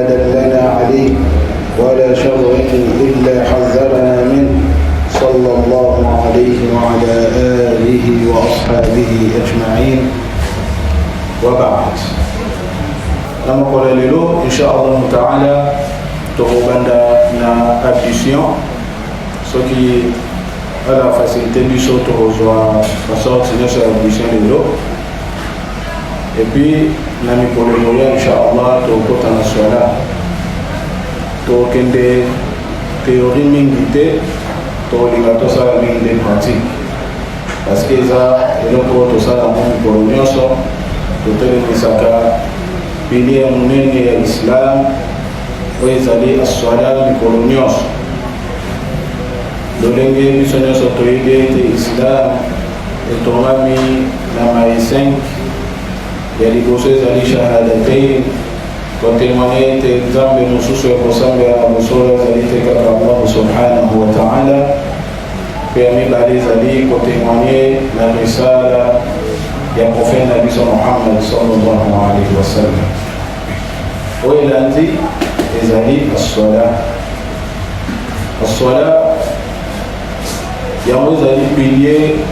دلنا عليه ولا شر إلا حذرنا منه صلى الله عليه وعلى آله وأصحابه أجمعين وبعد. Nama kwa lelo inshallah taala tokobanda na addition soki ala facilité biso tokozwa basorti nyonso ya addition lelo et puis na mikolo moya inshallah tokota na swala tokende théorie mingi te tolinga tosala mingi de pratique parce que eza eloko tosala mo mikolo nyonso totelemisaka pilier munene ya Islam oyo ezali aswala mikolo nyonso lolenge biso nyonso toyebi ete Islam etongami na mai 5 ya liboso ezali shahadatain kotémoigner ete nzambe mosusu ya kosambela mosolo ezali te kaka Allah subhanahu wa ta'ala pe ya mibale ezali kotémoigner na risala ya prophète Nabi Muhammad sallallahu alayhi wa sallam. Oyo elandi ezali as-salat. As-salat yango ezali pilier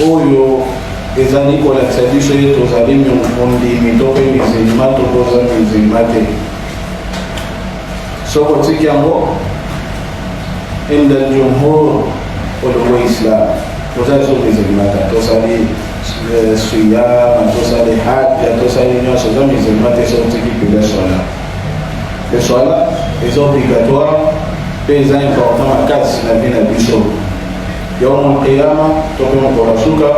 oyo ezali kolakisa biso ete tozali mondimi to mpe musulman to toza musulman te. Soko otiki yango inda al-jumhur ologo islam tozali so musulman te tozali siyam tosali hajj tosali nyonso za musulman te so otiki pilier swala. Le swala est obligatoire mpe eza important makasi na vie na biso. Yaumul qiyama tokoma korasuka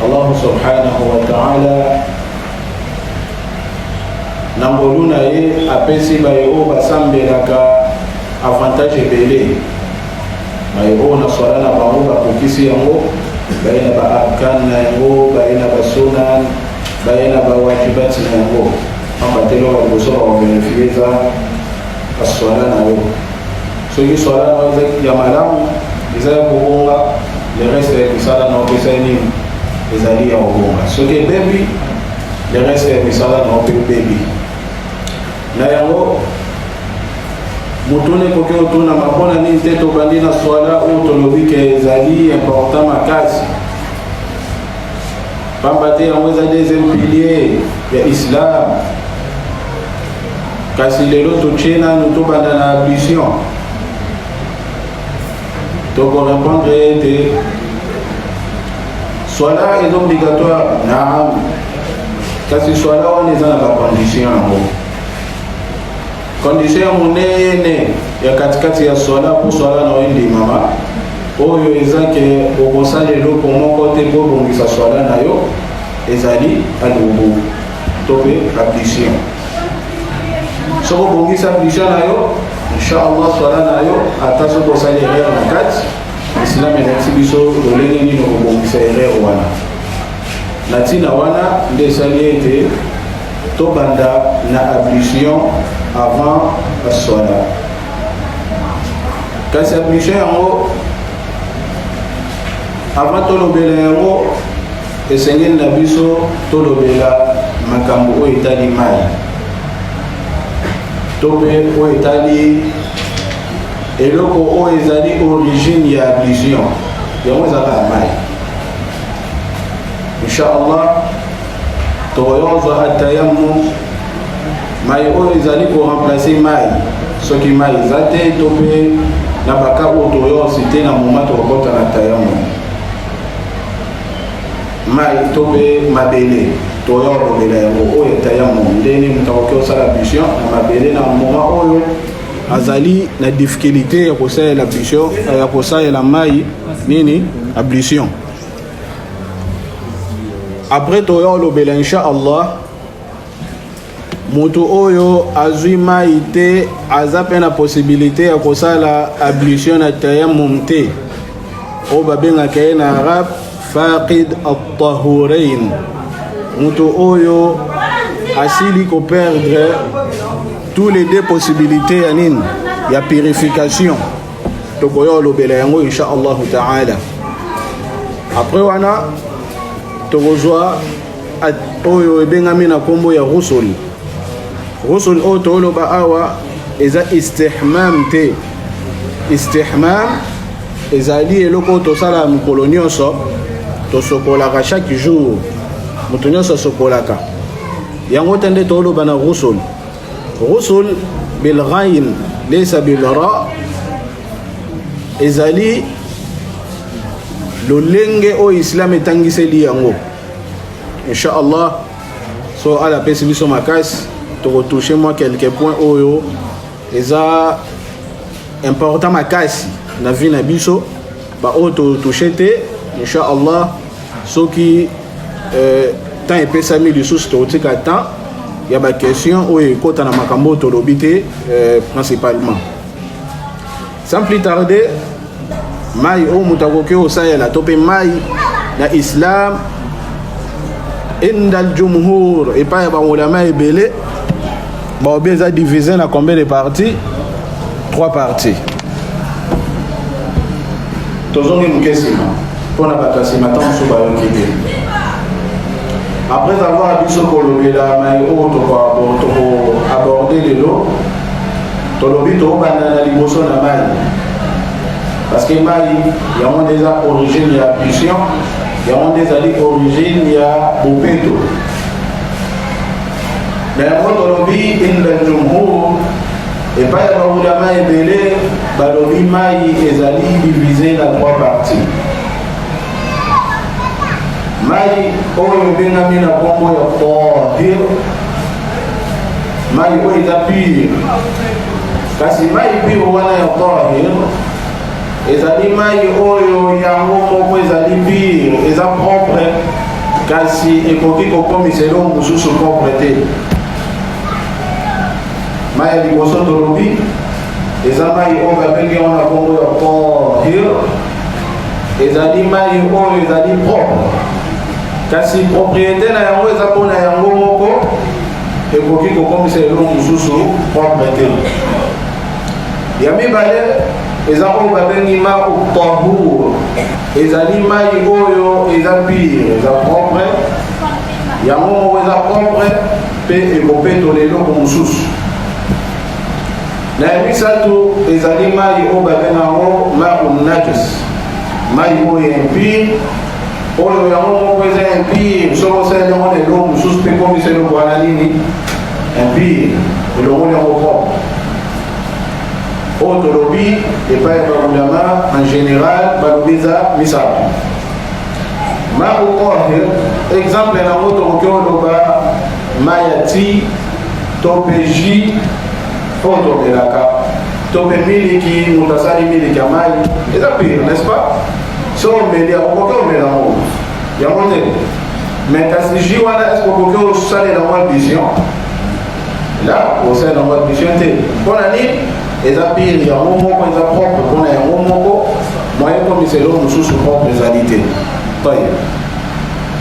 Allah subhanahu wa ta'ala nangolu na ye apesi baye oyo basambelaka avantage ebele baye oyo na swala na bango bakokisi yango baye na baarkan na yango baye na basunan baye na bawajibat na yango ambatelo bakoso bakoverifie eza aswala na yo soki swala na yo ya malamu eza ya kobonga le reste ya misala na opesa nini ezali ya kobonga soki ebebi le reste ya misala na ope bebi na yango mutune koki otuna mapona nini te tobandi na swala oyo tolobi ke ezali important makasi pamba te yango eza deuxième pilier ya Islam kasi lelo totie nanu tobanda na ablution tokorépondre ete swala est obligatoire naam kasi swala wana eza na bacondition yango condition ya monene ya katikati ya swala po swala na oyendimama oyo eza ke okosala eloko moko te po obongisa swala na yo ezali alwudu to mpe ablution soko obongisa ablution na yo inshallah swala na yo ata soki osali erreur na kati islam elakisi biso lolenge nini okobongisa erreur wana na ntina wana nde esali ete tobanda na ablution avant aswala kasi ablution yango avant tolobela yango esengeli na biso tolobela makambo oyo etali mai to mpe oyo etali eloko oyo ezali origine ya ablution yango ezaka mai inshallah tokoyozwa atayammum mai oyo ezali koremplace mai soki mai eza te to mpe na baka oyo toyosi te na moma tokokota na tayammum mai to mpe mabele toyolobela yango oyo tayammum ndeni moto akoki osala ablution na mabele na moma oyo azali na difficulté ya kosalela ablution ya kosalela mai nini ablution après toyolobela inshallah moto oyo azwi mai te aza mpe na possibilité ya kosala ablution na tayammum te oyo babengaka ye na arabe faqid at-tahurain moto oyo asili koperdre tous les deux possibilités ya nini ya purification tokoyolobela yango inshallah ta'ala après wana tokozwa oyo ebengami na kombo ya rusul غسل أو تولو بأوا إذا استحمام تي استحمام إذا لي لوكو توسالا مكولونيوسو توسوكولاكا chaque jour متونيوسو سوكولاكا يانغو تندي تولو بنا غسل غسل بالغين ليس بالراء إذا لي لولنجي أو إسلام تنجسي لي يانغو إن شاء الله so à la persévérance makas to retoucher moi quelques points oyo eza important makas na vie na biso ba o to toucher te inshallah so qui tant epesa mi lisusu to tika temps ya ba question oyo kota na makambo to lobite principalement sans plus tarder mai o mutakoke o sayela to pe mai na islam عند الجمهور et pas les ulama ebele ba obeza divisé na combien de parties 3 parties tozongi mukesima pona bakasima tant so ba yokide après avoir biso kolobela mai auto ko aborder lelo tolobi to bana na liboso na mai parce que mai y a déjà origine ya puissance. Il y a des origines, il y a Bopeto. Mais quand on dit in le Jumhur, et pas y avoir la main ébélée, Balobi Maï et Zali divisé dans 3 parties. Maï, oh, il y a bien la combo ya Tahir. Maï, oh, il y a pire. Parce que Maï, pire, on a Tahir. Ezali mai oyo yango moko ezali pire eza propre kasi ekoki kokomiselo mosusu propre te mai ya liboso tolobi eza mai oyo babengi wana kombo ya Tahir ezali mai oyo ezali propre kasi propriété na yango eza mpona yango moko ekoki kokomiselo mosusu propre te ya mibale eza oyo babengi ma'u tahur ezali mai oyo eza pire eza propre yango moko eza propre mpe ekopetola eloko mosusu na ya misatu ezali mai oyo babenga yango ma'u najis mai oyo impire oyo yango moko eza impire soko osali yango na eloko mosusu mpe komisa eloko wana nini impire eloko yango propre Autolobi et pas évidemment en général balobisa misabu Ma'u Tahir exemple na moto okoloba mayati topeji foto belaka tope miliki mutasali miliki amali eza pire n'est-ce pas so melia okoko mela mo ya mote mais kasiji wana est-ce que okoko sale dans ma vision là au sein dans ma vision te bona ni eza pire yango moko eza propre mpona yango moko moye komiselo mosusu propre ezali te toye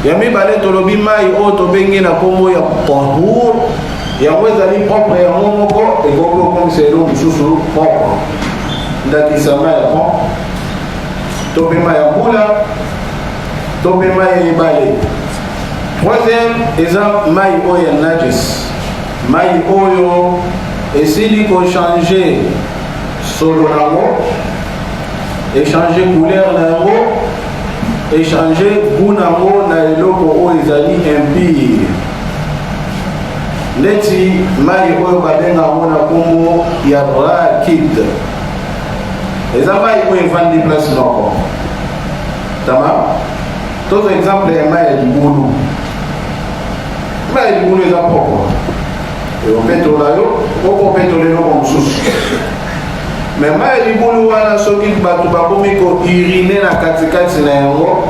ya mibale tolobi mai oyo tobengi na nkombo ya tahur yango ezali propre yango moko ekoki okomiselo mosusu propre ndakisa mai ya pon to mpe mai ya mbula to mpe mai ya ebale troisième eza mai oyo ya najis mai oyo esili kochange solo nango échanger couleur nango échanger goût nango na eloko oyo ezali impire neti mai oyo babenga yango na nkombo ya rakid eza mai oyo evandi place moko tama toto exemple ya mai ya libulu mai ya libulu eza propre opetola yo okopetola eloko mosusu me mai libulu wana soki bato bakomi kourine na katikati na yango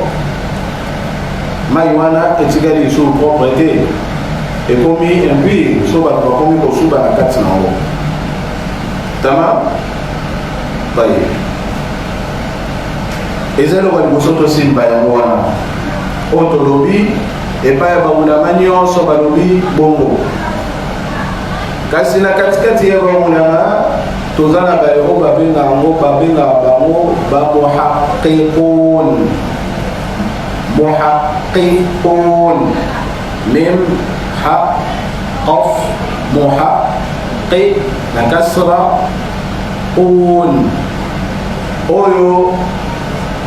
mai wana etikali lisusu propre te ekomi impire so bato bakomi kosuba na kati na yango tama baye eza eloko ya liboso tosimba yango wana oyo tolobi epai ya bamulama nyonso balobi bongo kasi na katikati ya bamulama toza na bayo babenga yango bango bamuhaqiqun muhaqiqun mim ha qaf muhaqqi na kasra un oyo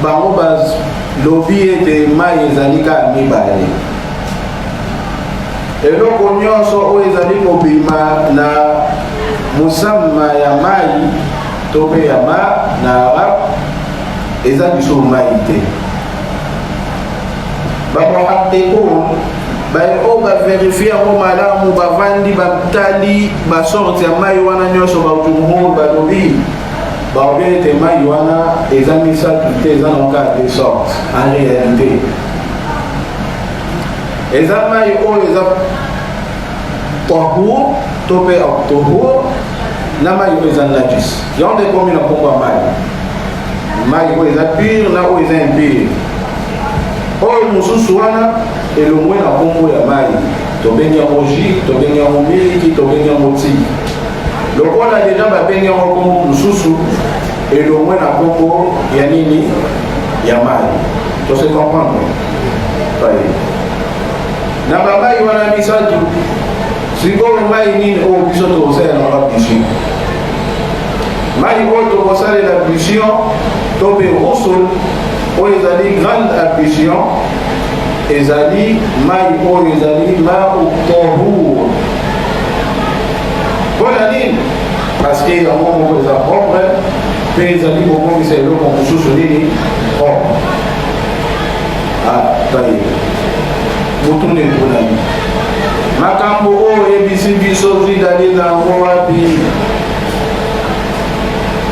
bango balobi ete mai ezali kaka mibale. Eloko nyonso oyo ezali kobima na musamma ya mai to mpe ya ma na arabe eza biso mai te. Bamuhaqiqun baye oyo baverifie yango malamu bavandi batali basorti ya mai wana nyonso bajumhur balobi ete mai wana eza misatu te, eza nanka de sorte en réalité. Eza mai oyo eza tahur to mpe tahur na mai oyo eza najis. Yango nde komi na kombo ya mai oyo eza pure na oyo eza impure. Oyo mosusu wana elongwe na kombo ya mai, tobengi yango jus, tobengi yango miliki, tobengi yango ti. Lokola deja babengi yango kombo mosusu elongwe na kombo ya nini ya mai. To se comprendre paye na bamai wana misatu sikoyo mai nini oyo biso tokosalela na bapisio. Mai oyo tokosalela pisio to mpe usul oyo ezali grande ablution ezali mai oyo ezali mau tahur. Mpona nini? Parce que yango moko eza propre mpe ezali kobongisa eloko mosusu nini propre. Taye motune mponani makambo oyo ebisi biso vidali nango wapi?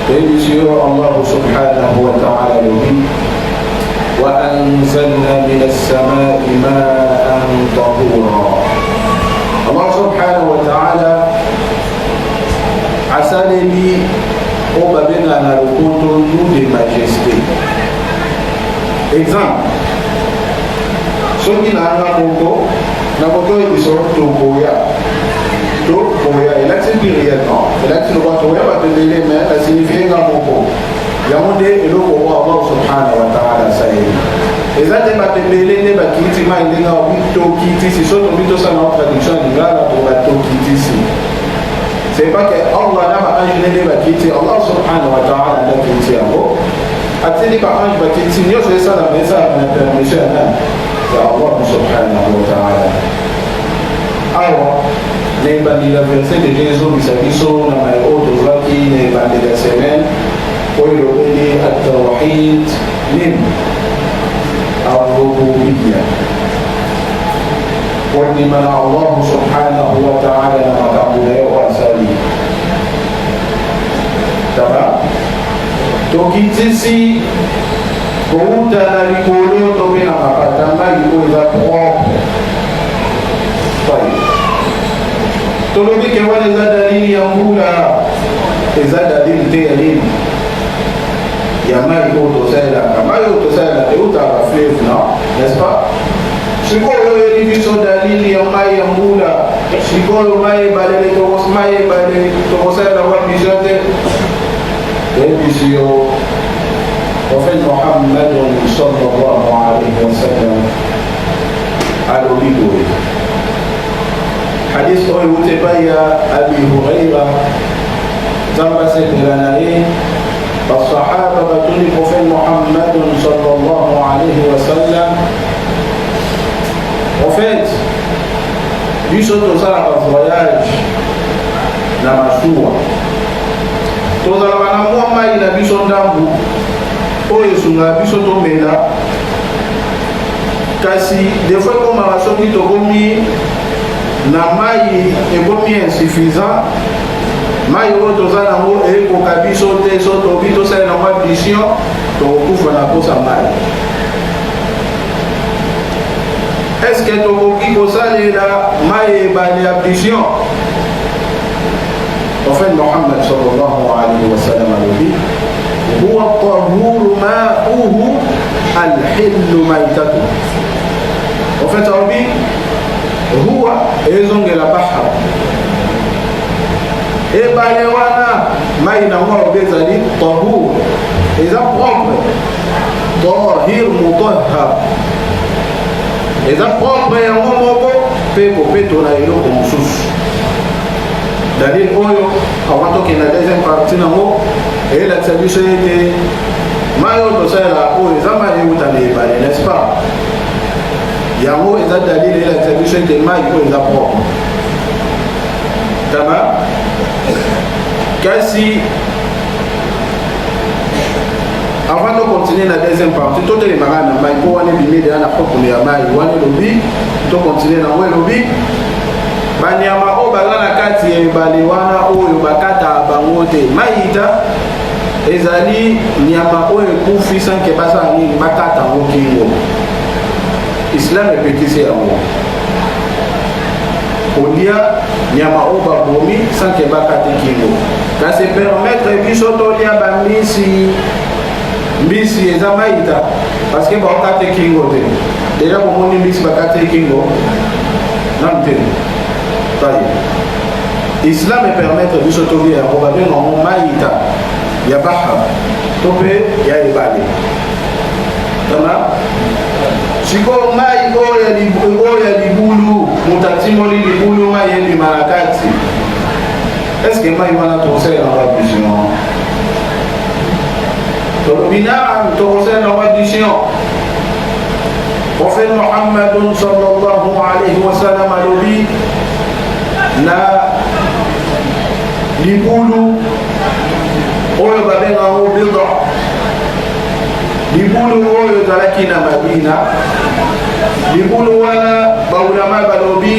toyebisi yo allahu subhanahu wa ta'ala lobi وأنزلنا من السماء ماء طهورا. الله سبحانه وتعالى عسالي وبابنا نركوتو nous de majesté. Exemple, soki na moko na moto ebiso tokoya elati pluriellement elati loba toya batendele mais la signifie nga moko yango nde eloko oyo Allah subhanahu wa ta'ala asali eza te batembele nde bakiti mai ndenge tokitisi so tombi tosala traduction ya lingala to batokitisi. C'est pas que Allah na baange nde bakiti Allah subhanahu wa ta'ala nde akiti yango atindi baange bakiti nyonso esala mesa na permission ya nani ya Allah subhanahu wa ta'ala. Awa na ebandeli ya verset deja ezobisa biso na mai oyo tozwaki na ebandeli ya semaine oyo elobeli atawhid nini arububia kondimana allahu subhanahu wa ta'ala na makambo na yo asali taba tokitisi kouta na likolo to mpe na mapata mai oyo eza propre. Tolobi ke wana eza dalili ya mbula, eza dalili te ya nini ya mai oyo tosalelaka. Mai oyo tosalelaka eutaka fleuve, non, n'est-ce pas? Sikoyo eli biso dalili ya mai ya mbula, sikoyo mai ebale tokosalela kwa biso te. Toyebisi yo prophète Muhammadun sallallahu alayhi wa sallam alobi boye hadith oyo ewute epai ya abi huraira nzambe asepela na ye basahaba batuni prophète Muhammadun sallallahu alayhi wa sallam. Prophète biso tozalaka voyage na masuwa, tozalaka na mwa mai na biso ndambu oyo esunga biso tomela, kasi defoi komaka soki tokomi na mai ekomi insuffisant, mai oyo toza nango ekoka biso te, so tobi tosala nango ablution tokokufa na posa mai. Est-ce que tokoki kosalela mai ebale ablution? Prophète Muhammad sallallahu alayhi wa sallam alobi huwa tahuru ma'uhu alhillu maitatu. Prophète alobi huwa ezongela bahar ebale wana mai nango alobi ezali tahur, eza propre, tahir mutahhar, eza propre yango moko mpe kopetola eloko mosusu. dalil oyo avant toke na deuxième partie nango eyelakisa biso ete mai oyo tosalela oyo eza mai euta na ebale n'est-ce pas yango eza dalil eyelakisa biso ete mai oyo eza propre tama kasi avant de continuer la deuxième partie tout les marins na mai pour wane bimé de na propre ya mai wane lobi to continuer na we lobi banyama o bazana kati ya ebale wana oyo bakata bango te maita ezali nyama oyo ekufi sanke basala nini bakata yango kingo islam epekisi yango olia nyama oyo babomi sanke bakata kingo kasi permettre biso tolia bambisi mbisi eza maita parce que bakata kingo te deja bomoni mbisi bakata kingo nam te Islam est permettre de se trouver à Robabé dans mon maïta, ya baha, topé, ya ebale. Tama? Siko mai oya libulu, mutatimoli libulu mai di marakati. Est-ce que mai wana tosé dans la vision? Tolobina tosé dans la vision. Prophète Muhammad sallallahu alayhi wa sallam alobi na libulu oyo babenga ngo bid'a libulu oyo ezalaki na Madina libulu wana baulama balobi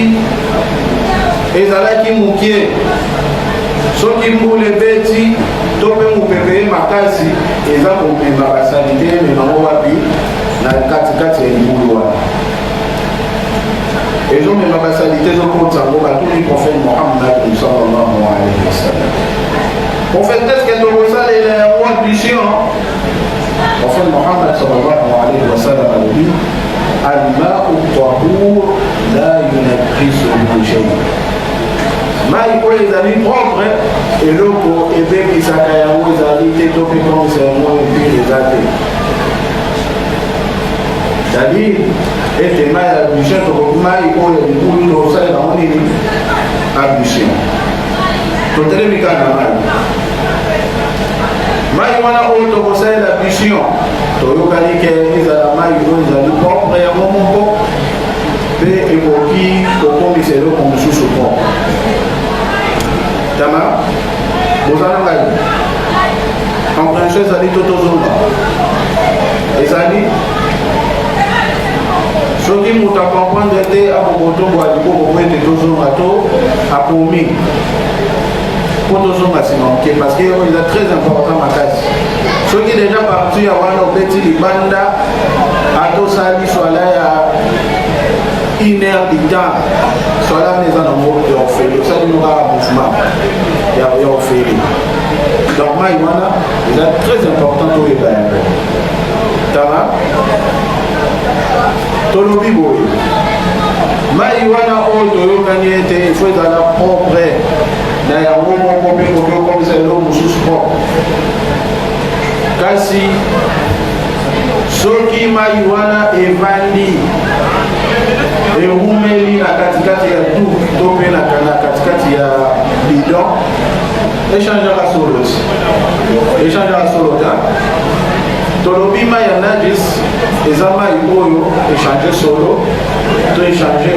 ezalaki mokie soki mbula ebeti to mpe mopepe makasi eza komema basalite ememango wapi na katikati ya libulu wana et donc ma basalité de Kotango a tout le prophète Mohammed sallallahu alayhi wa sallam. Prophète est-ce que nous ça les rois du chien? Prophète Mohammed sallallahu alayhi wa sallam a dit al-ma'u tahur la yunaqqisu shay. Mai ko les amis propres et loko et bébé sakaya ou les amis te topé comme c'est moi et puis les athées. C'est-à-dire ete mai abushe to mai oyo libulu to sala na nini abushe to telemika na mai wana oyo to sala abushe to yokali ke ezala mai oyo ezali propre ya momoko pe ekoki kokomisa eloko mosusu propre tama bozala ngai compréhension ezali to tozonga ezali soki moto akomprendre te akokotongo alikoko po ete tozonga to akomi po tozonga nsima moke parce que eza très important makasi soki deja parti ya wana obeti libanda atosali swala ya 1 heure du temps swala wana eza nango ya ofeli osali nokaka mouvement ya ofeli donc mai wana eza très important toyeba yango tama tolobi boye mai wana oyo toyokani ete ifo ezala propre na yango moko mpe koki okomisa eloko mosusu propre kasi soki mai wana evandi eumeli na katikati ya du to mpe na katikati ya bidon echangeaka solo ta tolobi mai ya najis eza mai oyo échanger solo to échanger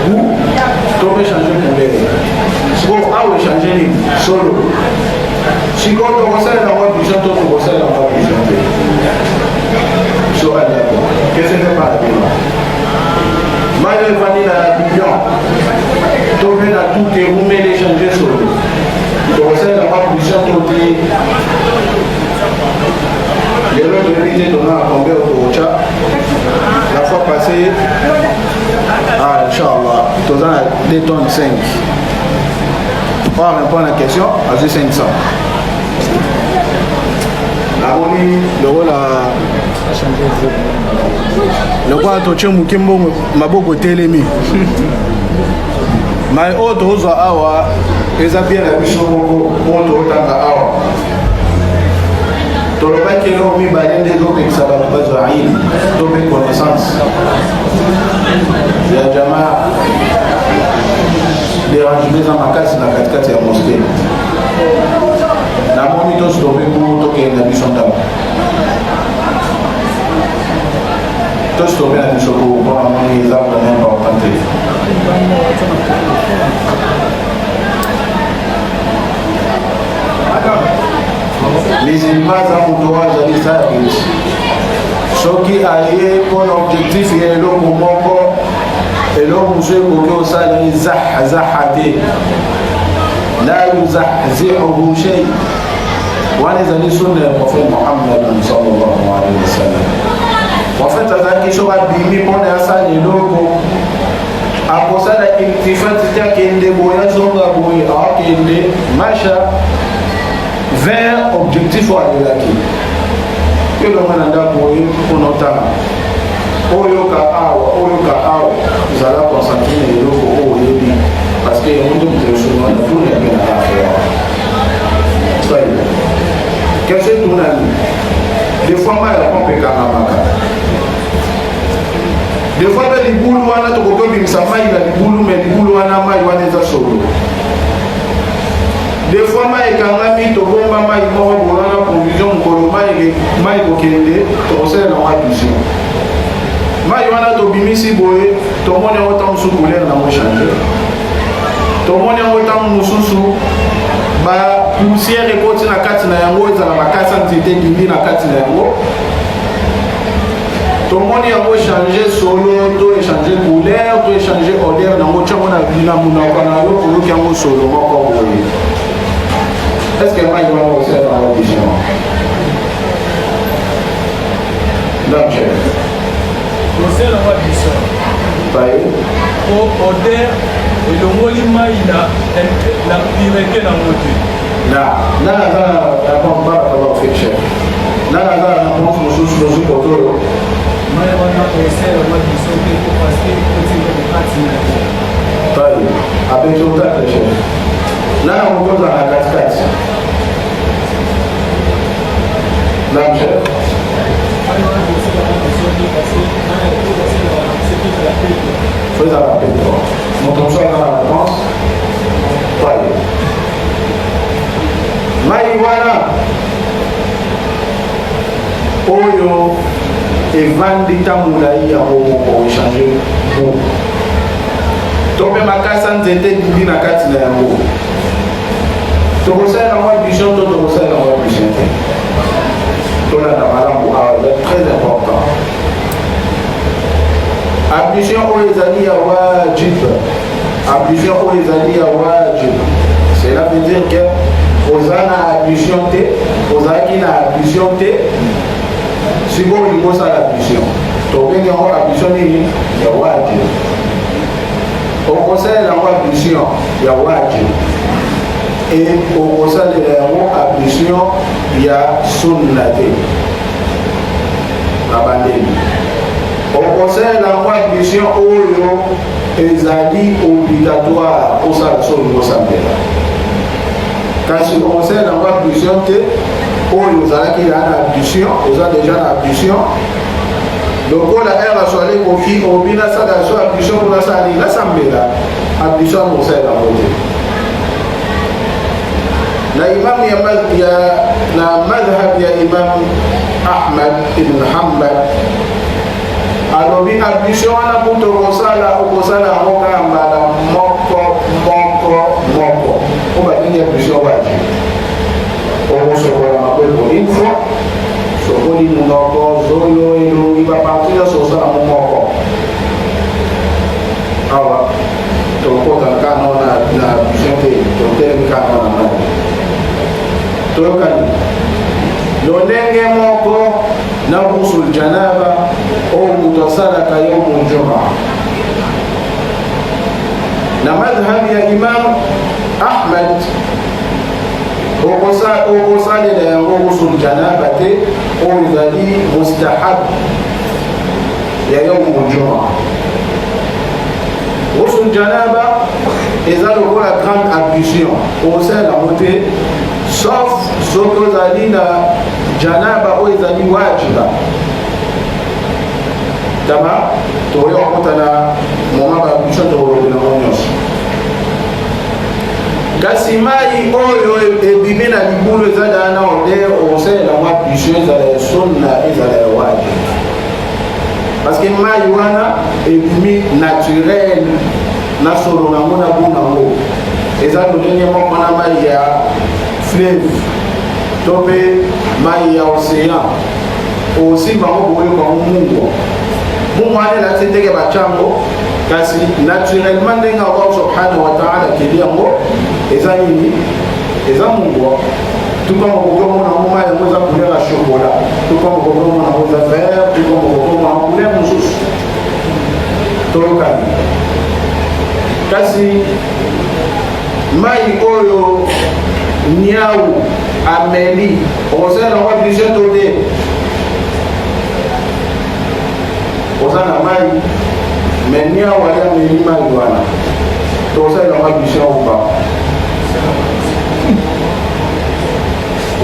goût to échanger couleur siko awo échanger nini solo siko tokosalela mwa vision to tokosalela mwa vision te so adako qu'est-ce que par là mai oyo evandi na bidion to mpe na tout erumeli échanger solo tokosalela mwa vision to te les lois de vérité donnant à tomber au chat la fois passée Inch'Allah tous en 2 tonnes 5 on va répondre à la question à 500 la monnaie le rôle à le roi a touché mon kimbo maboko telemi mais autre awa les a bien la mission pour tanga awa tolobaki eloko mibale nde ezopekisa bato bazwa ilmu to mpe connaissance ya jamaa dérangement za makasi na katikati ya mosquée na moni to stoppe pour to ke na biso ndako to stoppe na biso pour bona moni za vraiment important musulman za moto azali sabit soki aye mpona objectif ya eloko moko eloko mosu ekoki osala ezahazaha te la yuzahzihuhu shay wana ezali sunna ya prophète Muhammad sallallahu alayhi wa sallam prophète azalaki soki abimi mpona asala eloko akosala iltifati te akende boye azonga boye akende masha vers objectif oyo alelaki elonga na ndako oyo mpona otanga oyoka awa ezala concentre na eloko oyo oyebi parce que yango nde moto esoloma na tuna yabe na affaire question etunani des fois mai yapompe ekangamaka des fois mpe libulu wana tokoki obimisa mai na libulu me libulu wana mai wana eza solo des fois mai ekangami tobomba mai moko bolana confusion mokolo mai kokende tokosalela yango addition mai wana tobimisi boye tomoni yango ntango mosusu couleur nango change tomoni yango ntango mosusu bapoussière ekoti na kati na yango ezala makasi nzete elindi na kati na yango tomoni yango échange solo to échange couleur to échange odeur nango tiango na munoko na yo oyoki yango solo moko boye. Est-ce que moi je vais aussi être en audition? Donc, c'est la audition. Au odeur et le molima il a la pureté dans le côté. Là, la bombe va avoir fait cher. Là, la bombe nous sous le poteau. Moi, je vais essayer la audition pour passer le côté de la avec tout ça, très cher. Là, on pose dans la 4x4. Là, chef. Fais la rapide. Montons ça dans la réponse. Voyez. Marijuana. Oyo. Evandi tamulai ya moko échanger pour. Tope makasa nzete dili na kati na yango. Tokosala na vision to tokosala na vision. Tola na malamu c'est très important. Ablution oyo ezali ya wajib. Ablution oyo ezali ya wajib. Cela veut dire que ozana ablution te, ozaki na ablution te. Sigo limosa la ablution. Tobenga ngo ablution ni ya wajib. Au conseil de la ablution, il y a wajib. Et au conseil de la ablution, il y a sunnati. Abandonné. Au conseil de la ablution, il y a obligatoire pour ça, quand sur le conseil de la ablution, il y a l'ablution, il y a déjà l'ablution. Donc on a un rasualé au fi au bina ça la so ablution pour la sali la sambela ablution pour ça la côté la imam ya la madhhab ya imam Ahmad ibn Hanbal alors bi ablution ana pour to rosala au rosala roka mbala moko on va dire ablution waji on se voit pour une fois sokoli munoko zolo elo iba partida sosala mumoko awa tokota kano na bisente totel kano na tokani lolenge moko na usul janaba o mutasala kayum jumaa na madhhab ya imam Ahmad وقصالي لغوص الجنابة وذلي مستحب يا يوم الجمعة غسل الجنابة إذا لقوا la grande ablution وقصال لغوتي sauf ce que ذلي جنابة وذلي واجبة تمام تويا وقتنا مما ablution تقولوا لنا ونص kasi mai oyo ebimi na libulu eza dana ode osalela mwa pisio ezala ya sunna ezala ya wajibu parce que mai wana ebimi naturel na solo nango na bu nango eza lolenge moko na mai ya fleuve to mpe mai ya océan osimba ngo boyoka ngo mungu wana elati ndenge batyango kasi naturellement ndenge Allah subhanahu wa ta'ala keli yango eza nini eza mungu tukama kokomona ngo mai yango eza couleur ya chocolat tukama kokomona ngo eza vert tukama kokomona ngo couleur mosusu toyokani kasi mai oyo niau ameli okosala nango biso to te oza na mai me niau ali ameli mai wana tokosala nango biso oba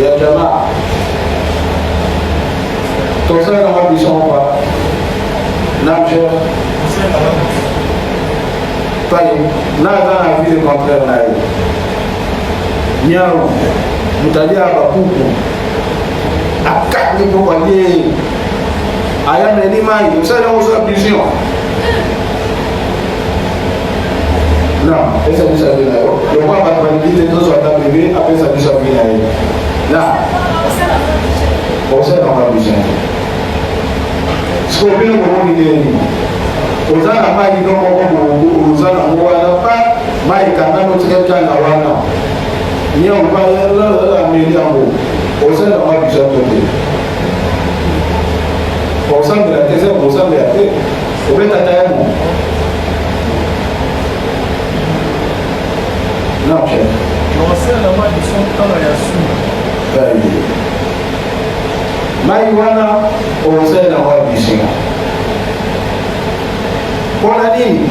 ya jamaa tokosala nango biso oba namcher tayi naza na vie contraire na ye niau mutalia bapupu akani bobalie aya meli mai usala usa vision non esa bisa vina yo yo kwa ba bandite tozo ata bebe apesa bisa vina yo na usala kwa vision so bino ko ni ni uzana mai no ko uzana ngwana pa mai kana no tsikata na wana niyo ba la meli yango osala ma bisa tote osala la tese osala ya te obeta tayamu non chef osala ma bisa kama ya su mai wana osala ma bisa kona nini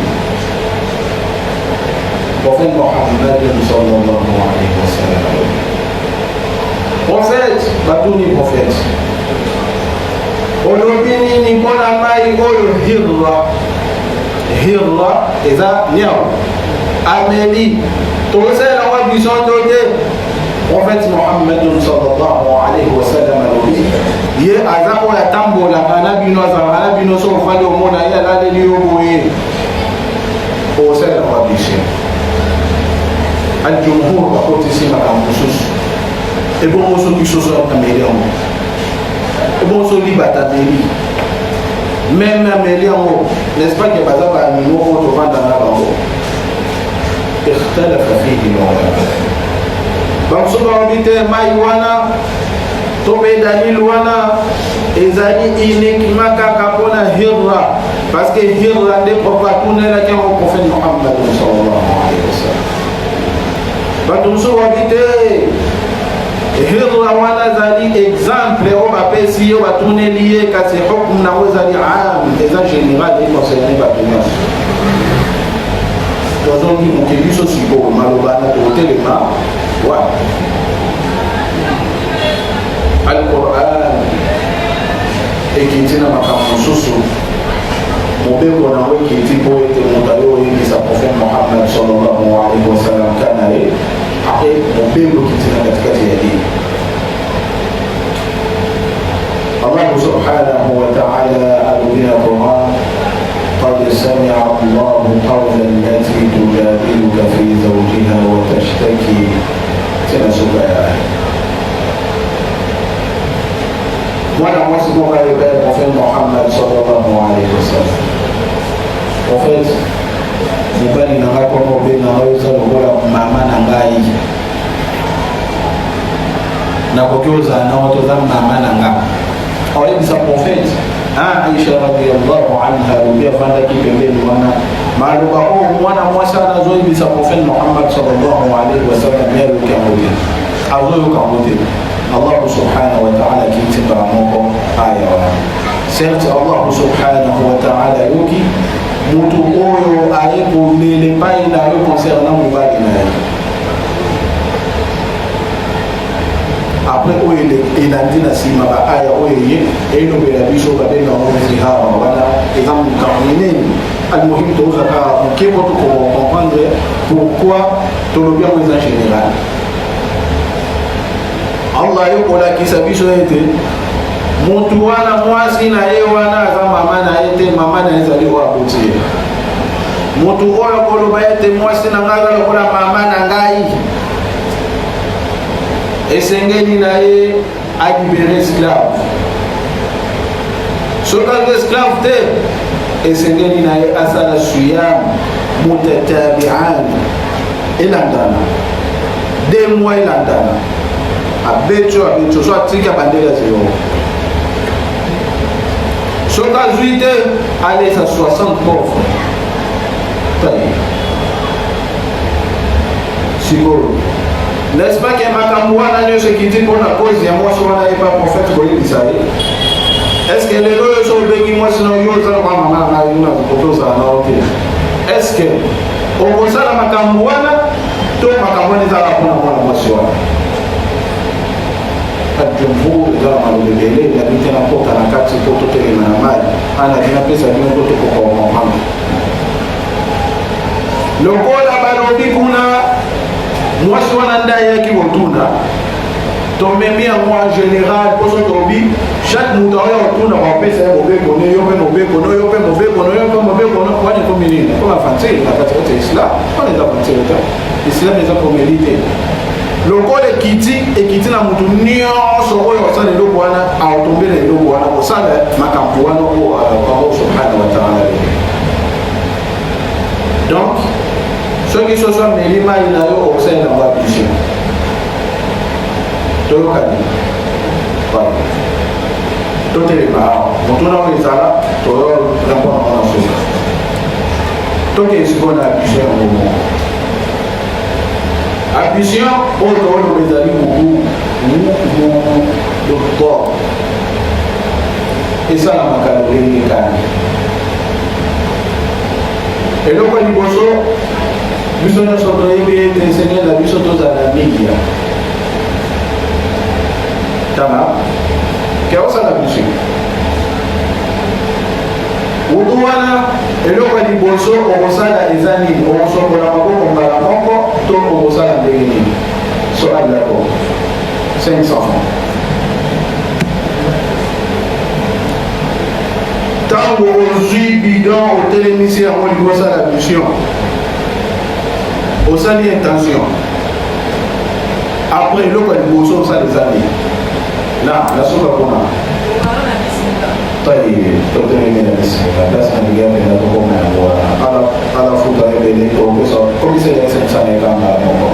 prophète Mohammed sallallahu alayhi wa sallam prophète batuni prophète olobini ni kona mai oyo hirra eza niao ameli tosela wa bison dote prophète Mohammed sallallahu alayhi wa sallam alobi ye azako ya tambola kana bino so fali omona ya la de yoboye osela wa bison الجمهور بقول تسمع عن نصوص ابو موسى كيسوس اميليون ابو موسى لي باتاميلي même اميليون n'est-ce pas que bazaba amino auto vanda na bango اختلف فيه العلماء بمسوبا بيته ماي وانا توبه دليل وانا ezali uniquement kaka pona hirra parce que hirra de propatune la ke au prophète Muhammad sallallahu alayhi wa sallam batumso wabite hirra wala zali exemple o bapesi yo batune liye kasi hukum na wazali am eza général et concerné batuna tozongi mokebiso siko malobana totelema wa al-Qur'an ekitina makambo susu mobeko na wekiti po ete motayo yebisa prophète Muhammad sallallahu alayhi wa sallam kana ye ake mobeko kitina katikati ya dini Allah subhanahu wa ta'ala alubina Quran قد سمع الله قول التي تجادلك في زوجها وتشتكي تنسبها وانا مسلم غير prophète Muhammad sallallahu alayhi wa sallam en fait mobali na ngako mobe na oza lokola mama na ngai na kokyoza na otoza mama na nga awayebisa prophète Aisha radiyallahu anha rubia fanda kipembeni wana maluka mwana mwasa anazoyebisa prophète Muhammad sallallahu alayhi wa sallam yalo kamoja azoyo kamoja Allah subhanahu wa ta'ala kitimba moko aya wana certes Allah subhanahu wa ta'ala yoki mutu oyo ayepo lele pai na yo concernant mobali na ye a après il a dit na sima ba aya oye eno bela biso ba benga mwezi hawa wala examen kamineni almuhim toza ka kebo to comprendre pourquoi to le bien en général Allah yokola kisa biso ete muntu wana mwasi na ye wana kama mama na ete mama na ezaliwa abotie muntu oyo koloba ete mwasi na ngai lokola mama na ngai esengeli na ye alibere esclave soka esclave te esengeli na ye asala siyam mutatabi'an ilandana 2 mois ilandana abecho so atika bandela zero soka zuite allez à 60 pauvres taille sigoro n'est-ce pas que makambo wana nyonso ekiti mpona cause ya mwasi wana ye pa prophète koyebisa ye est-ce que lelo oyo so obengi mwasi na yo ozala kwa mama na yo na kotozala na yo te est-ce que okosala makambo wana to makambo wana ezala mpona mwana mwasi wana ajumhur ezala maloba ebele yabi te na kota na kati po totelema na mai ana dina pesa bino po tokokomamama lokola balobi kuna mwasi wana nda yaki kotuna tomemi yango en général poso tobi chaque moto oyo otuna bapesa ye mobekono yo mpe mobekono yo mpe mobekono yo mpe mobekono wana ekomi nini ekoma fantile na katikati ya islam wana eza fantile ta islam eza komeli te lokola ekiti na motu nyonso oyo osala eloko wana aotombe na eloko wana kosala makambo wana oyo Allah subhanahu wa ta'ala donc soki soso ameli mai na yo okosalela ngo abishe toyokani totelema awa motu na oyo ezala toyola mpona mwana soka toke esiko na abishe yango moko abishe oyo tooloba ezali mobu doctor esalamaka lolenge kani eloko ya liboso biso nyonso toyebi ete seigneur na biso tozala milia tama ke osala biso wudu wana eloko ya liboso okosala eza nini okosokola maboko mbala moko to okosala ndenge nini so adako 500 francs ntango ozwi bidon otelemisi yango likosala mission osali intention après eloko ya liboso osala eza nini nasoka mpona tayi totelemela bisika place na ligamela tokoma yango ala futa ebele topesa komisere ya 500 ekanga moko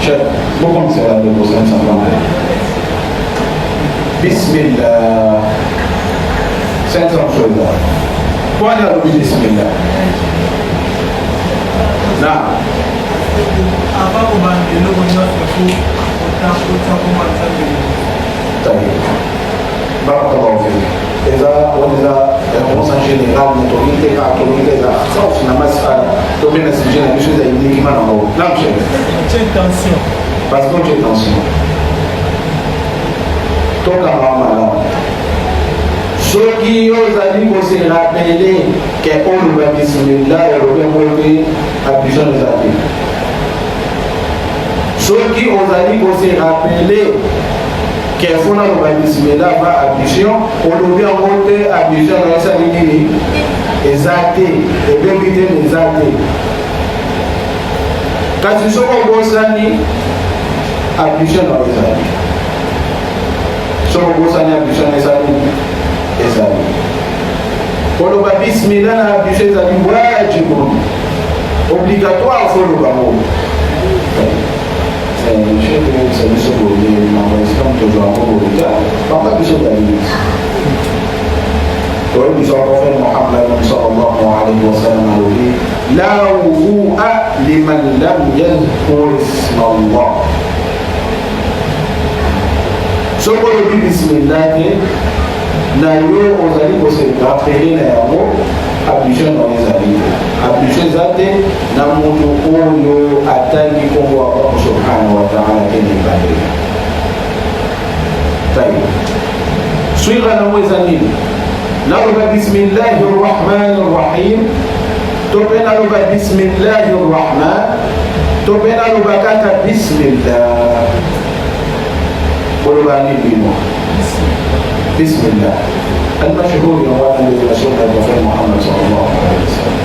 chef bokomisere ya ndeko 500 bismillah 500 soda kwani alobi bismillah na avant kobanda eloko nyonso fo otakomasa tayi barakallahu eza eza réponse en général motorité ka autorité eza sauf na masala tomena sujet na biso eza uniquement nango nam chef tension parce que j'ai tension tokanga malamu soki ozali kose rappele ke oloba bismillah olobi yango abidjan eza te soki ozali kose rappele ke fona loba bismillah va abidjan olobi yango te abidjan na esali nini eza te ebebi te eza te kasi soki obosani abidjan na ezali soki obosani abidjan na ezali ezali koloba bismillah na abidjan ezali wajibun obligatoire fo loba ngo chef de service boye maistam toujours en bolita papa biso dalili toy biso prophète Muhammad sallallahu alayhi wa sallam ali la wudu'a liman lam yadhkur isma Allah soko lobi bismillah na yo ozali kose rappele na yango abidjan na ezali abidjan zate na moto oyo atangi kongo wa Allah subhanahu wa ta'ala kene bande صيغة نوزنين نربى بسم الله الرحمن الرحيم تبين نربى بسم الله الرحمن تبين نربى كاكا بسم الله قلوا باني بيمو بسم الله المشهور يوانا لرسول الله محمد صلى الله عليه وسلم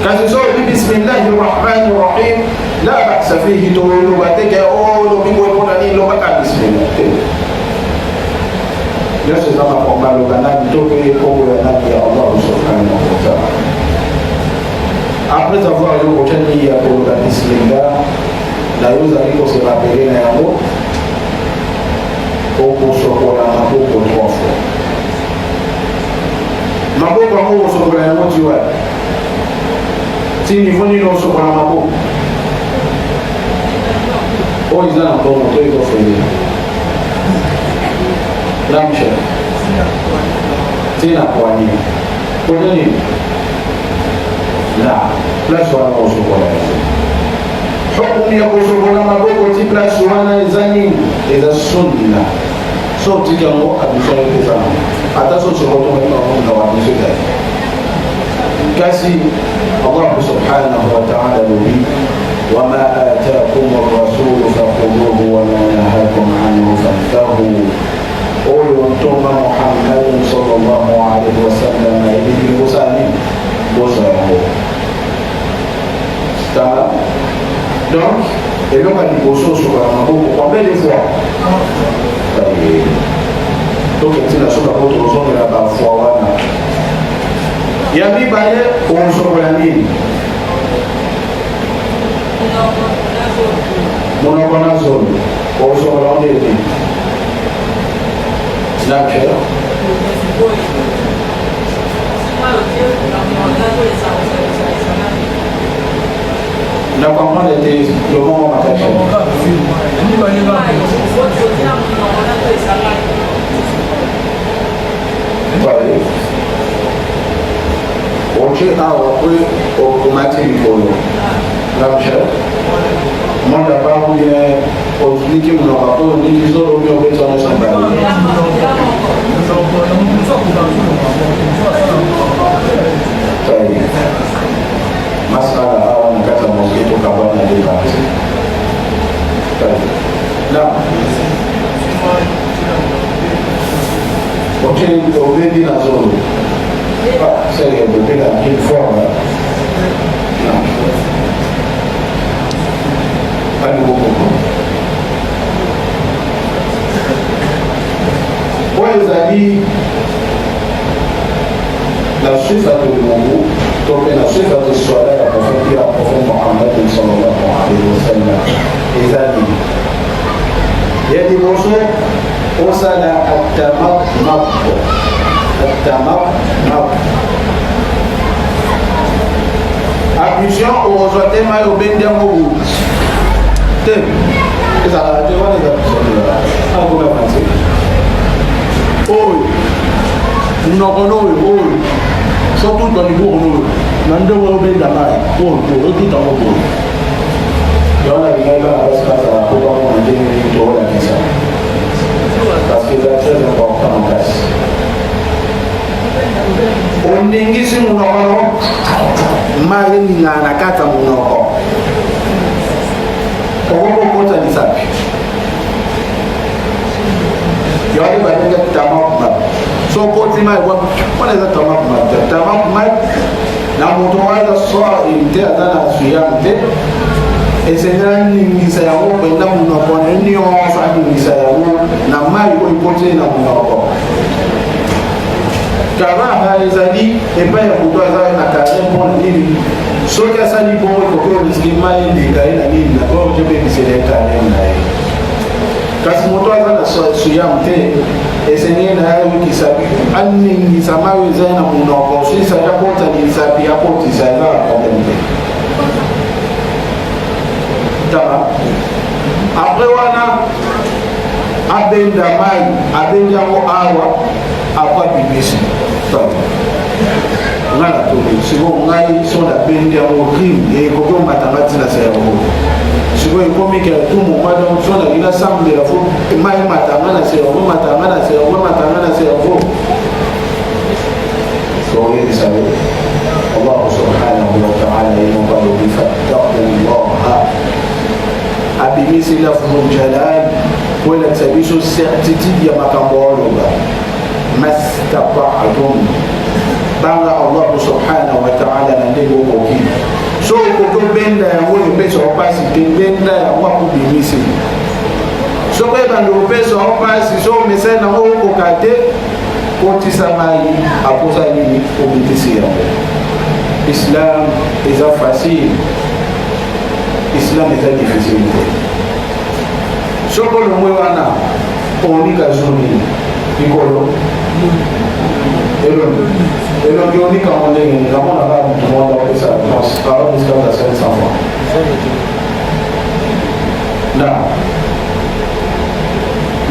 كان تسوي بسم الله الرحمن الرحيم لا بأس فيه تقولوا باتك أولو بيقولون أني لو بكى بسم الله Yesu kama kwamba lugha nani toke kongo ya nani ya Allah subhanahu wa ta'ala. Après avoir eu obtenu ya lugha bismillah na yuza liko se rappeler na yango oko sokola maboko 3 fois. Maboko ngo sokola yango tiwa. Ti niveau ni no sokola maboko. O izana kwa moto iko feli. Lamsha tena kwa nini? Kwa nini? La swala usokola hukumu ya kusokola maboko ti plus wana zani eza sunna so tikango abisha pesa hata so sokoto kama wa mzee kasi Allah subhanahu wa ta'ala bi wama ataakum ar-rasul faquduhu wa ma nahakum anhu fantahu Olo Toma Muhammad sallallahu alaihi wasallam ili kusani bosa yango. Tá? Donc, et donc à niveau sur la maboko combien de fois? Donc c'est la chose à votre zone de la fois wana. Yami baye on sur la ligne. Mon zone. On sur la ligne. Não quero. Não comanda de lomo matacha. Vale. Hoje a o mate bolo. Não quero. Manda para o dia os líquidos no vapor, líquidos no meu beto no sambal. Sai. Masala hawa nakata mosquito kabana de base. Sai. Não. Porque o bebê na zona. Ah, sério, o bebê na informa. Não. ويزالي la صفة الوضوء تبقى la صفة الصلاة وفيها قفل محمد صلى الله عليه وسلم إذن يدي موسو وصل التمضمض Attention aux autres maillots bien d'amour. Esa te vale da persona. Algo me pasa. Oi. No conoce, oi. Só tu do nibo no. Nando wo be da mai. Oi, tu tá mo. Eu na minha casa a pouco não mandei nem toda a questão. Parce que c'est très important en classe. On n'engage mon nom. Mali ni na kata mon nom. Kwa kota ni sapi yale baada tamama so koti mai kwa za tamama na mtu wala swala inte adana suyamte esenani ni sayawo kwenda mno kwa nini ofa ni sayawo na mai ko ipote na mno kama haizali ebaya kutwaza na karembo nini soki asali bongo kokeo miskima endinga ena nini na kwa jobe miseleka nena kasi moto aza na suyam te esenye na yawe kisabi anni samawe zaina munoko sisa ya kota ni sabi ya koti zaina komende tama apre wana abenda mai abenda ko awa apa bibisi tama ngala to sibo ngai so da bende o rim e ko ko matamati na sero sibo e ko mi ke tu mo mado so na ina samle la fo mai matanga na sero يسأله الله سبحانه وتعالى يقول فاتقوا الله أبمثل لفظ الجلال ولا تبيسوا السرتيتي يا مكامبولوغا ما استطعتم بان الله سبحانه وتعالى نندو بوكي so ko benda ya woni pesa opasi benda ya wako bimisi so kwa bando pesa opasi so mesena ko kate ko tisamai aposa nini ko bitisi ya Islam is a facile Islam is a difficile so ko lo mwana oni kazuni ikolo elo ndio ni kama ndege kama na baba mtu mmoja pesa kwa discount ya 500 francs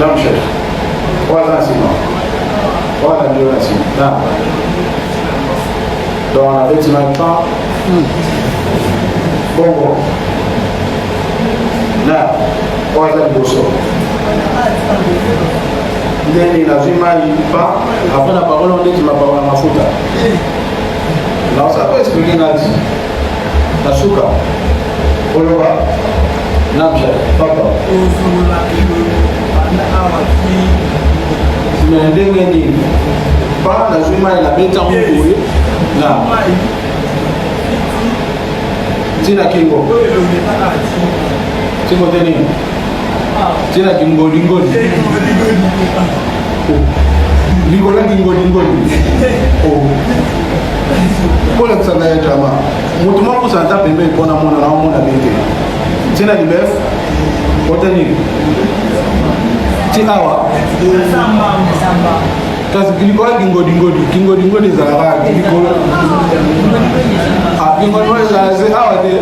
na mshaka wala sima wala ndio nasema na donc avec ma temps bongo na wala boso ndeni lazima ipa hapana parole on dit ma parole mafuta na ça peut expliquer nazi nasuka oloba namsha papa ndenge ni pa lazima ila beta nguri na tina kingo tingo teni tina kingo lingoni lingola lingoni kola tsana ya jama mutu moko santa pembe ipona mona na mona bete tina libef otani ti awa kasi kiliko lingodi za la kiliko lingodi za ze awa de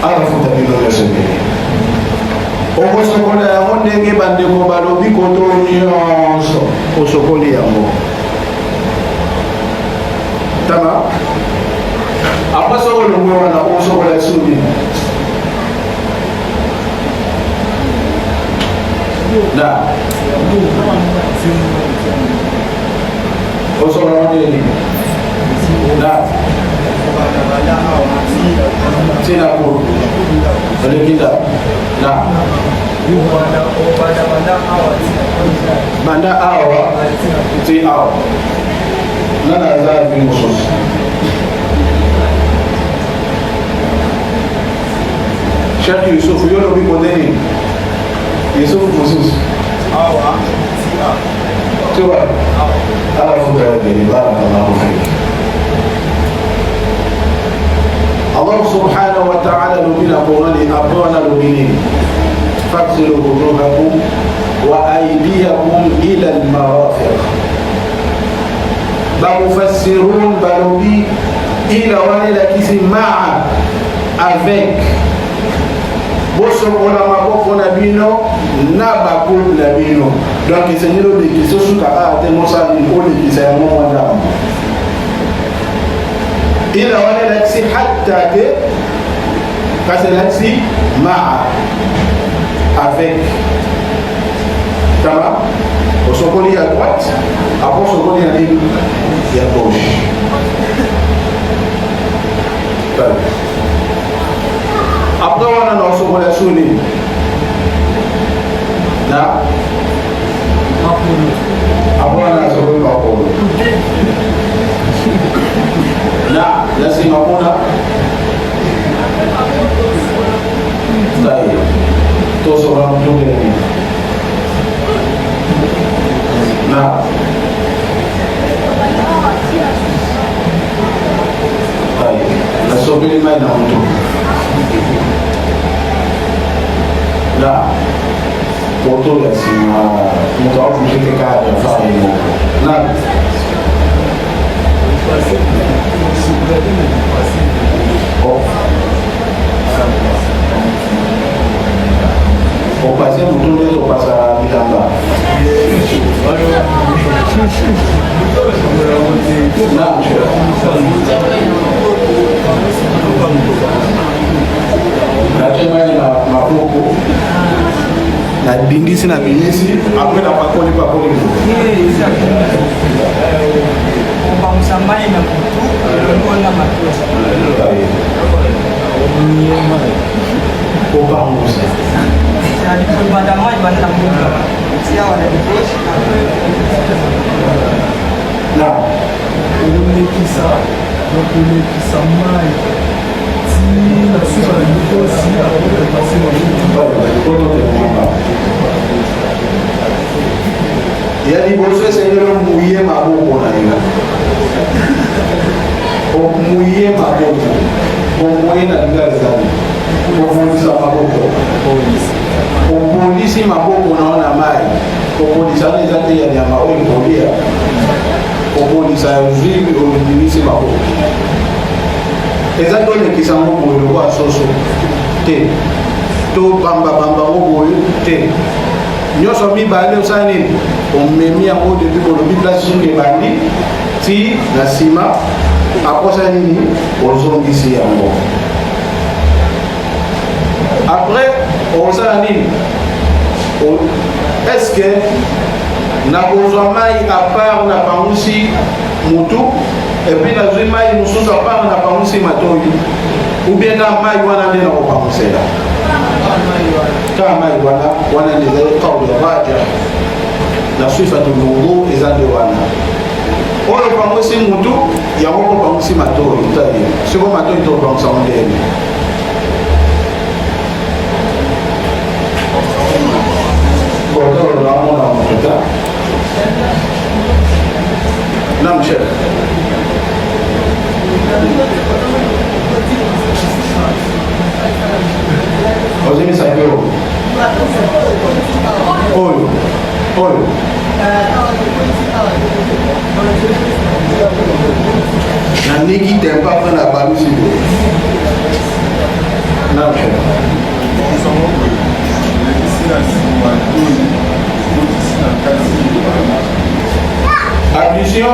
arafuta bino yosebe okosokola yango ndenge bandeko balobi koto nyonso osokoli yango tama apasokola ngwe wana osokola esudi na osokola ndeni na tina ko lekita na banda awa ti awa nana za bi musos Sheikh Yusuf yolo bi modeni Yusuf musos awa ti awa tiwa awa fuda bi barakallahu fik Allah subhanahu wa ta'ala lumina qawani abwana lumini faghsilu wujuhakum wa aydiyakum ila al-marafiq bamufassirun balubi ila wala kisi ma'a avec bosokola maboko na bino na bakulu na bino donc senyelo de kiso suka a te mosa ni ko de kisa ya mwanda إلى ولا لكسي حتى كي كسي لكسي مع avec تمام وسوكولي à droite après سوكولي à gauche après on a nos sokoli à souni na après on a sokoli à polo na lazima kuna tai toso ram tunge na tai na sobili mai na mtu na poto ya sima mtu au mshike kaja fai na o passei muito tempo o passar bilamba na chama na mapuco bimisi na bimisi après na pakoli pakoli Sampai na kutu na matosa kubangusa jadi berbada mai banda muda siapa ada di bos na nakolekisa mai ti na suka na mikosi akopepase ya liboso esengeli omuye maboko na yo omuye maboko omuye na lingala ezali opolisa maboko opolisi maboko nao na mai opolisa na eza te ya nyama oyo ekolia opolisa ozwi olingisi maboko eza tolekisa ngo boye lokwa soso te to bambabamba ngo boye te nyonso mibale osala nini omemi yango depuis bolobi place soki ebandi ti na nsima akosa nini ozongisi yango après osala nini estce nakozwa mai apart na pangusi mutu epuis nazwi mai mosusu apart na pangusi matoi ou bien ka mai wana nde nakopangusela kaka mai wana nde ezali kaulu ya raja na swifatu lungu eza nde wana oyo pangusi mutu yango kopangusi matoi tadi siko matoi topangusa ndeni botolo namona motuta nam chef ozimisa pe oyo na niki tempa mpe na balusi nam chef ablution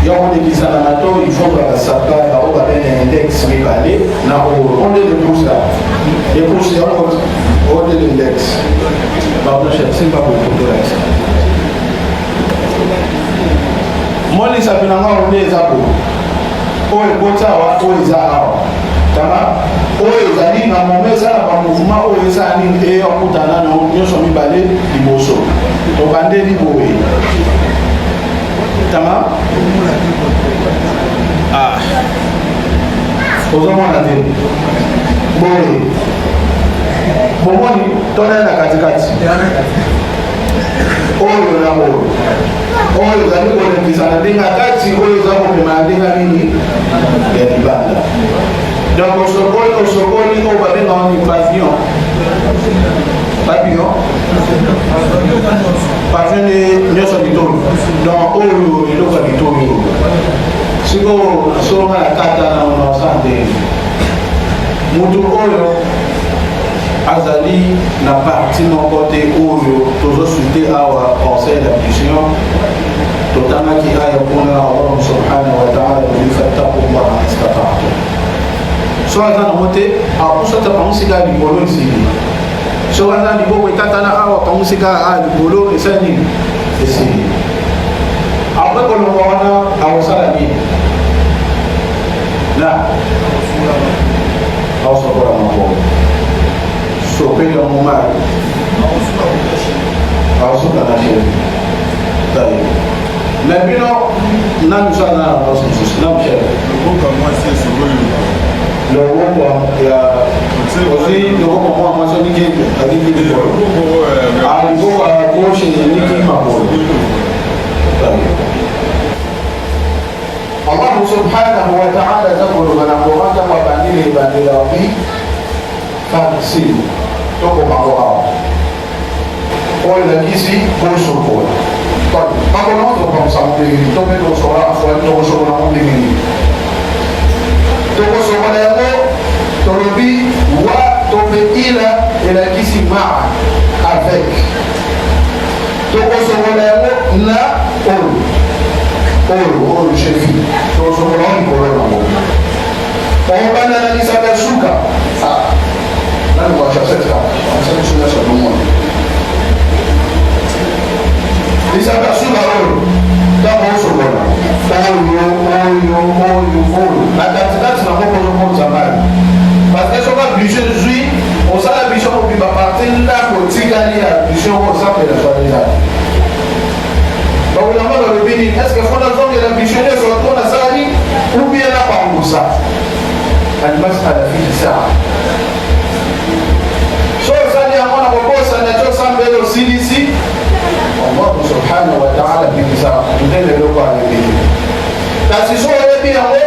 ya kolekisa na mato il faut bakasaka bao babene index mibale na onde le pousa onde l'index pardon chef simpa kototola molisa mpe nanga onde eza ko oyo ekota awa oyo eza awa tama oyo ezali na momo eza na bamouvement oyo ezala nini eyakutana na nyonso mibale liboso tobandeli boye tama ozomona te boye bomoni tonaye na katikati oyo na oyo ezali kolekisa na ndenge kati oyo eza kopema na ndenge nini ya libanda donc osokoli oyo babengao ni pavillon pavillon nyonso litolo donc oyo eloko ya litolo siko solonga na kata na osante mutu oyo azali na parti moko te oyo tozosute awa conseil d'admission totangaki aya kuna Allah subhanahu wa ta'ala fattaqullaha mastata'tum so aza nango te akusata pangusika likolo esili so aza liboko etatana awa pangusika likolo esali nini esili apres kolonga wana akosala nini na aosokola maboko sopeli yango mai aosuka na chef taye na bino nani osala na basi mosusu na chef loboko ya ozi loboko mwa mwasi niki aliki libolo aliboko ya gauche niki mabolo Allah subhanahu wa ta'ala zakulu banakowaka mabandile bandila wapi faksi toko bango awa oyo lakisi kosokola pakono tokamisa mondengeni tope tosokola afwani tokosokola mondengeni tokosokola yango tolobi wa tope ila elakisi maa avec tokosokola yango na oyo chefi tokosokola ngo likolo nango obananalisaka suka nani wacha setka anasema suka sa tout le monde isaperçuba oyo ntango osokola oyo na katikati nango kozomonza mali parce que soka biso zwi osala biso mobimba parti ndako otikali ya biso osambela soalezaki bakulamba balobi nini estce fo nazongela biso nyonso to nasalani ubie napangusa almasala fi saa so osali yango na kobosana ti osambela osilisi allahu subhanahu wa taala bikisa ndenge eloko alebeli kasi so oyebi yango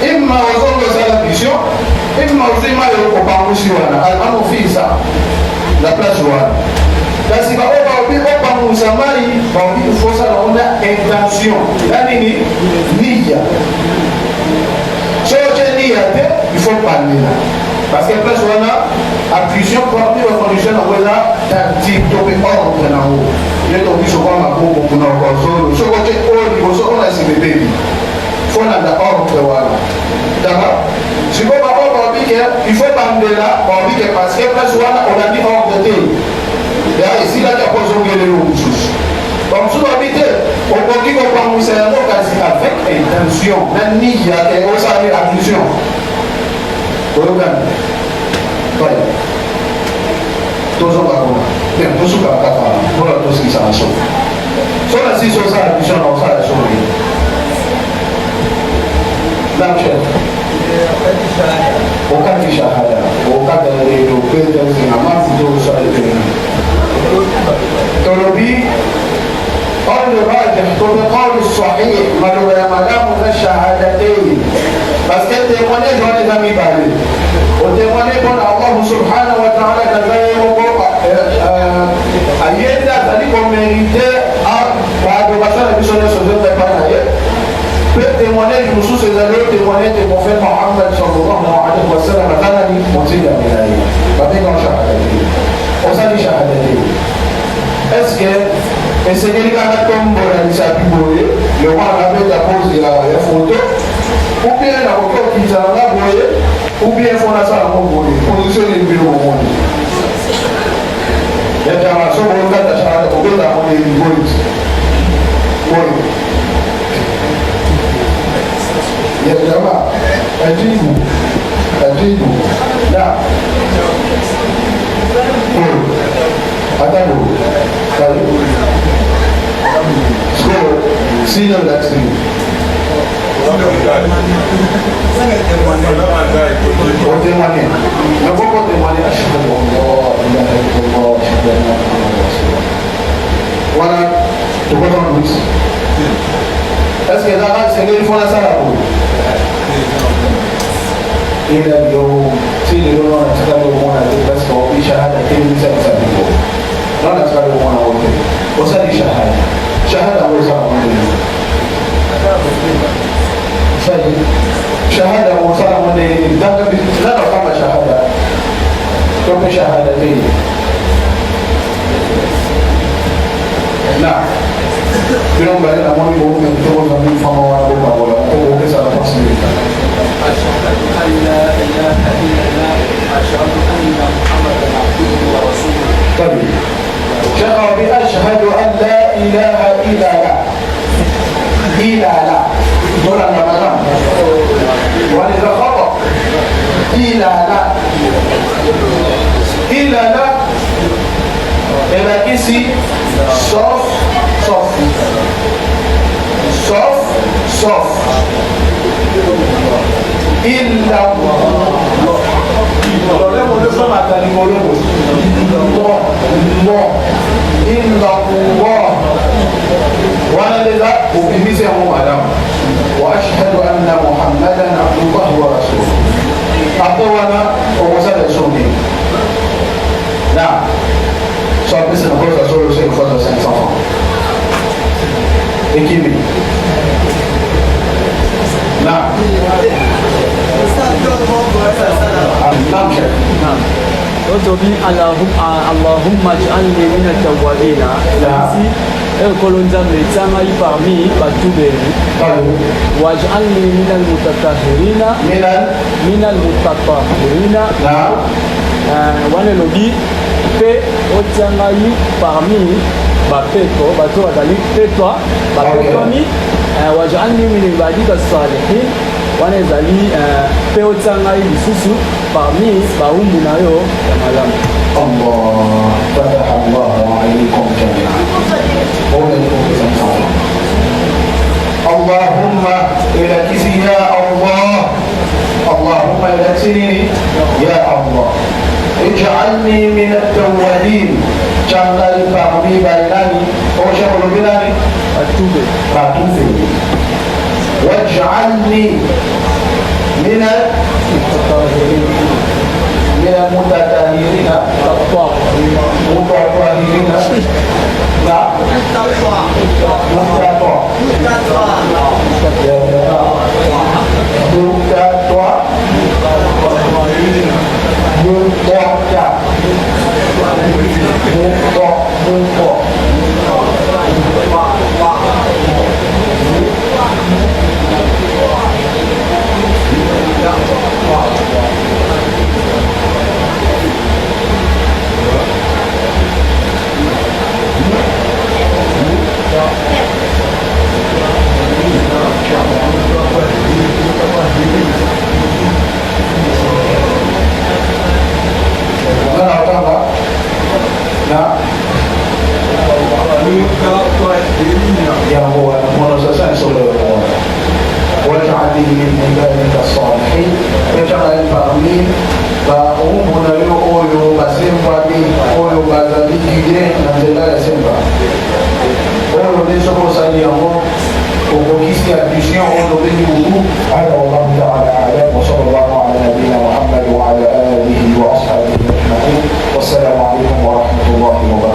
imma ozongosala biso imma ozwi mali okopangusi wana almano fi saa la place wana kasi bao baobi opangusa mali baobi ifosala onda intention ya nini niya so oce niya te ifo palela parce que place wana attrition parmi bacondition nango eza tactique to mpe ordre nango ye tobi sokwa makongo kuna okosolo soko oce oyo liboso ona simebebi fo nanda ordre wana daka sikoyo bao baobi ke ifo bandela baobi ke parce que place wana olandi ordre te ya esilaki akozongelelo mosusu bamosusu babi te okoki kopangusa yango kasi avec intention na niya ke osali attrition oyokani oye tozonga kuna bien tosuka kaka mpona tosikisaka so so na sisi osala attrition na osala soki namchef okati shahada okata lelo petezinga mafuto osalekena tolobi قول راجح بقول الصحيح مالو يا مدام الشهادتين بس كنت يقولي جواني زمي بالي وتقولي قول الله سبحانه وتعالى كذلك أيضا تلك ميريتي بعد بسنة بسنة سوزن تبانا peut témoigner du Moussous et d'aller témoigner du prophète Mohammed sallallahu alayhi wa sallam à Tanani, Monti Gaminaï. Babé dans Shahadati. On s'est dit Shahadati. Est-ce que, et c'est quelqu'un qui a tombé dans l'Issa Piboye, le roi avait la pose de la photo, ou bien la photo qui s'en a boyé, ou bien on a ça à Mongolie, position du bureau au monde. Il y a des rations pour le cas de Shahadati, on peut avoir des Mongolis. Oui. يا جماعة أجيبوا لا أتابعوا طيب سكور سينا الأكسين وتماني نبقى تماني أشهد الله إله إلا الله أشهد أن محمدا رسول الله وأنا تقول نويس est-ce que là c'est une fois ça là il a dit si le nom est là le monde a parce qu'on dit shahada qui nous ça ça dit non là ça le monde a voté on ça dit shahada on ça on dit ça dit shahada on ça on dit dans le là là comme shahada comme shahada dit là Bilang balik nama ni bawa yang terus kami faham orang bawa orang okey salah pasti. Asyhadu an la ilaha illallah asyhadu anna Muhammadan abduhu wa rasuluh. Tapi syara bi asyhadu an la ilaha illallah. Illallah. Orang mana? Wanita khata. Illallah. Illallah. Era kisi sauf إلا الله إلا الله وأنا لذا أبمزه مدام وأشهد أن محمدا عبد الله ورسوله أعطونا ووزاد سوني نعم صار بس نقول رسول الله صلى الله عليه وسلم équilibre. Là. نعم شيخ. نعم. Aujourd'hui, Allahumma ij'alni min at-tawwabina. Ici, kolonza metsama parmi batuberi. Waj'alni min al-mutatahhirina. Min al-mutatahhirina. Naam. Wane lobi pe otianga yi parmi bapetwa bato bazali petwa bapetwami wajalni min ibadika salihin wana ezali mpe otia ngai lisusu parmi baumbu na yo ya malamu. Allah فتح الله عليكم جميعا. اللهم إلى كسي يا الله، اللهم إلى كسي يا الله اجعلني من التوابين. جعلني parmi bainani au شغل بلاني Atube. واجعلني من المتطهرين متطهرين لا واجعلني من عبادك الصالحين. اجعل parmi baumbu na yo oyo basembwami oyo bazali guide na nzela ya semba oyo ndesokosali yango okokisi addition oyo bengi buku. هذا والله تعالى اعلم وصلى الله على نبينا محمد وعلى اله واصحابه اجمعين والسلام عليكم ورحمه الله وبركاته.